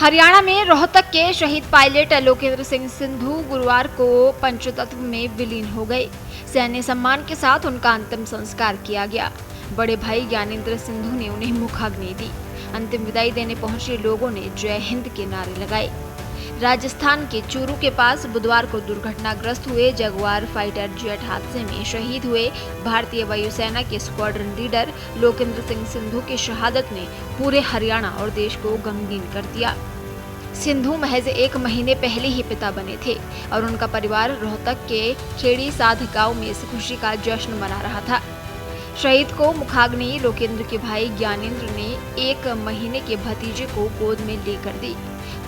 हरियाणा में रोहतक के शहीद पायलट लोकेंद्र सिंह सिंधु गुरुवार को पंचतत्व में विलीन हो गए। सैन्य सम्मान के साथ उनका अंतिम संस्कार किया गया। बड़े भाई ज्ञानेंद्र सिंधु ने उन्हें मुखाग्नि दी। अंतिम विदाई देने पहुंचे लोगों ने जय हिंद के नारे लगाए। राजस्थान के चूरू के पास बुधवार को दुर्घटनाग्रस्त हुए जगुआर फाइटर जेट हादसे में शहीद हुए भारतीय वायुसेना के स्क्वाड्रन लीडर लोकेंद्र सिंह सिंधु की शहादत ने पूरे हरियाणा और देश को गमगीन कर दिया। सिंधु महज 1 महीने पहले ही पिता बने थे और उनका परिवार रोहतक के खेड़ी साध गांव में इस खुशी का जश्न मना रहा था। शहीद को मुखाग्नि लोकेंद्र के भाई ज्ञानेंद्र ने 1 महीने के भतीजे को गोद में लेकर दी।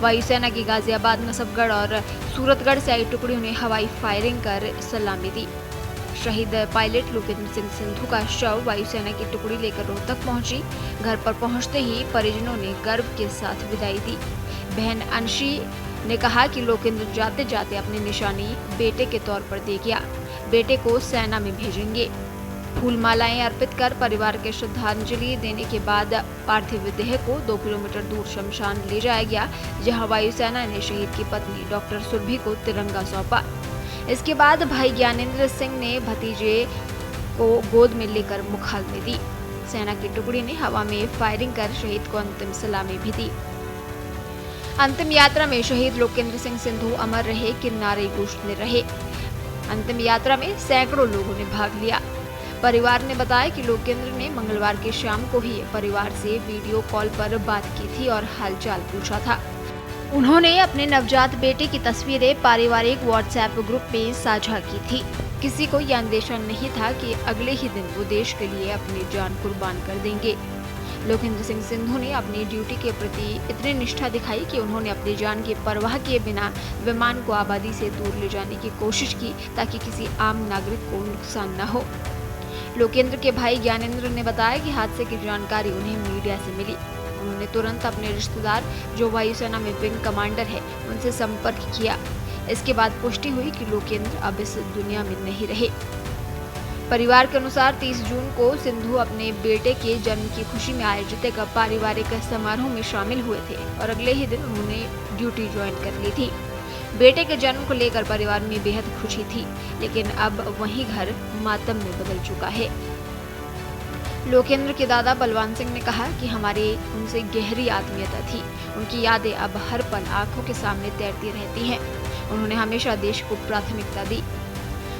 वायुसेना की गाजियाबाद, नसबगढ़ और सूरतगढ़ से आई टुकड़ियों ने हवाई फायरिंग कर सलामी दी। शहीद पायलट लोकेंद्र सिंह सिंधु का शव वायुसेना की टुकड़ी लेकर रोहतक पहुंची। घर पर पहुंचते ही परिजनों ने गर्व के साथ विदाई दी। बहन अंशी ने कहा कि लोकेंद्र जाते जाते अपनी निशानी बेटे के तौर पर दे गया। बेटे को सेना में भेजेंगे। फूल मालाएं अर्पित कर परिवार के श्रद्धांजलि देने के बाद पार्थिव देह को 2 किलोमीटर दूर शमशान ले जाया गया, जहां वायुसेना ने शहीद की पत्नी डॉक्टर सुरभि को तिरंगा सौंपा। इसके बाद भाई ज्ञानेंद्र सिंह ने भतीजे को गोद में लेकर मुखाग्नि दी। सेना की टुकड़ी ने हवा में फायरिंग कर शहीद को अंतिम सलामी भी दी। अंतिम यात्रा में शहीद लोकेंद्र सिंह सिंधु अमर रहे के नारे गूंजते रहे। अंतिम यात्रा में सैकड़ों लोगों ने भाग लिया। परिवार ने बताया कि लोकेंद्र ने मंगलवार की शाम को ही परिवार से वीडियो कॉल पर बात की थी और हालचाल पूछा था। उन्होंने अपने नवजात बेटे की तस्वीरें पारिवारिक व्हाट्सएप ग्रुप में साझा की थी। किसी को यह अंदेशा नहीं था कि अगले ही दिन वो देश के लिए अपनी जान कुर्बान कर देंगे। लोकेंद्र सिंह सिंधु ने अपनी ड्यूटी के प्रति इतनी निष्ठा दिखाई कि उन्होंने अपनी जान की परवाह किए बिना विमान को आबादी से दूर ले जाने की कोशिश की ताकि किसी आम नागरिक को नुकसान न हो। लोकेंद्र के भाई ज्ञानेंद्र ने बताया कि हादसे की जानकारी उन्हें मीडिया से मिली। उन्होंने तुरंत अपने रिश्तेदार जो वायुसेना में विंग कमांडर है उनसे संपर्क किया। इसके बाद पुष्टि हुई कि लोकेंद्र अब इस दुनिया में नहीं रहे। परिवार के अनुसार 30 जून को सिंधु अपने बेटे के जन्म की खुशी में आयोजित एक पारिवारिक समारोह में शामिल हुए थे और अगले ही दिन उन्होंने ड्यूटी ज्वाइन कर ली थी। बेटे के जन्म को लेकर परिवार में बेहद खुशी थी, लेकिन अब वही घर मातम में बदल चुका है। लोकेंद्र के दादा बलवान सिंह ने कहा कि हमारी उनसे गहरी आत्मीयता थी। उनकी यादें अब हर पल आंखों के सामने तैरती रहती हैं। उन्होंने हमेशा देश को प्राथमिकता दी।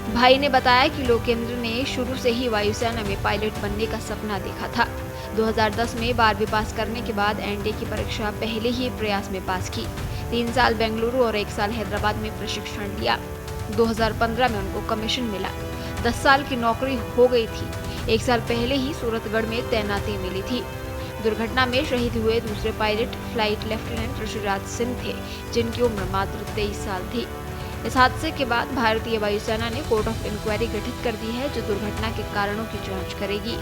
भाई ने बताया कि लोकेंद्र ने शुरू से ही वायुसेना में पायलट बनने का सपना देखा था। 2010 में 12वीं पास करने के बाद एनडीए की परीक्षा पहले ही प्रयास में पास की। 3 साल बेंगलुरु और 1 साल हैदराबाद में प्रशिक्षण लिया। 2015 में उनको कमीशन मिला। 10 साल की नौकरी हो गई थी। 1 साल पहले ही सूरतगढ़ में तैनाती मिली थी। दुर्घटना में शहीद हुए दूसरे pilot flight lieutenant Rishiraj Singh थे, जिनकी उम्र मात्र 23 साल थी। इस हादसे के बाद भारतीय वायुसेना ने कोर्ट ऑफ इंक्वायरी गठित कर दी है, जो दुर्घटना के कारणों की जांच करेगी।